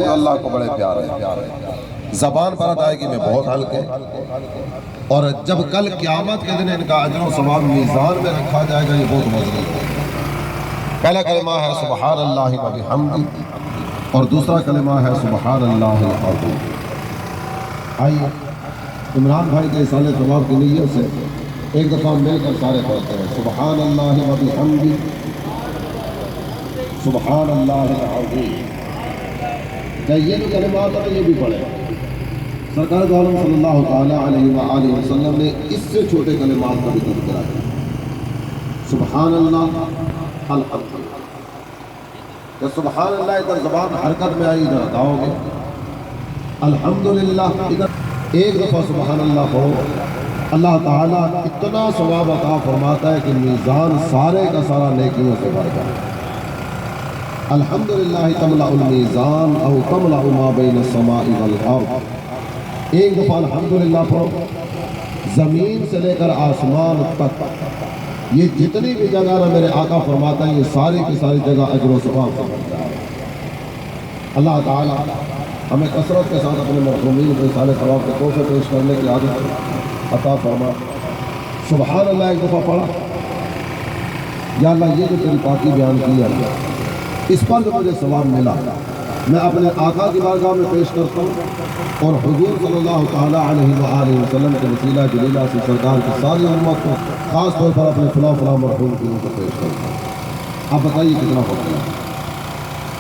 جو اللہ کو بڑے پیارے ہیں، زبان پر ادائیگی میں بہت ہلکے، اور جب کل قیامت کے دن ان کا اجر و ثواب میزان میں رکھا جائے گا یہ بہت وزنی ہے۔ پہلا کلمہ ہے سبحان اللہ و بحمدہ، اور دوسرا کلمہ ہے سبحان اللہ العظیم۔ آئیے عمران بھائی کے اصالِ ثواب کی نیت سے ایک دفعہ مل کر سارے پڑھتے ہیں سبحان اللہ و بحمدہ، سبحان اللہ العظیم۔ یہ جو کلمات ہیں یہ بھی پڑھیں۔ سرکار دو عالم صلی اللہ تعالیٰ علیہ وآلہ وسلم نے اس سے چھوٹے کلمات کا بھی تذکرہ ہے، سبحان اللہ الحمدللہ۔ کہ سبحان اللہ ادھر زبان حرکت میں آئی ادھر اداؤ گے، الحمدللہ ادھر ایک دفعہ سبحان اللہ ہو، اللہ تعالیٰ اتنا ثواب عطا فرماتا ہے کہ میزان سارے کا سارا نیکیوں سے بھر جائے۔ الحمدللہ تملأ المیزان او تملأ ما بین السماء والارض۔ ایک دفعہ الحمدللہ پڑھو، زمین سے لے کر آسمان تک یہ جتنی بھی جگہ نہ میرے آقا فرماتا ہے یہ ساری کی ساری جگہ اجر و ثواب سے بھر جائے۔ اللہ تعالیٰ ہمیں کثرت کے ساتھ اپنے مرحومین کو سارے ثواب کے تحفے پیش کرنے کی عادت عطا فرما۔ سبحان اللہ ایک دفعہ پڑھا، یا اللہ یہ جو تیری پاکی بیان کی ہے اس پر جو مجھے ثواب ملا میں اپنے آقا کی بارگاہ میں پیش کرتا ہوں، اور حضور صلی اللہ تعالیٰ علیہ وآلہ وسلم کے وسیلہ جلیلہ سے سرکار کی ساری امت کو خاص طور پر اپنے فلاں مرحوم کی ان کو پیش کرتا ہوں۔ آپ بتائیے کتنا ہوتا ہے؟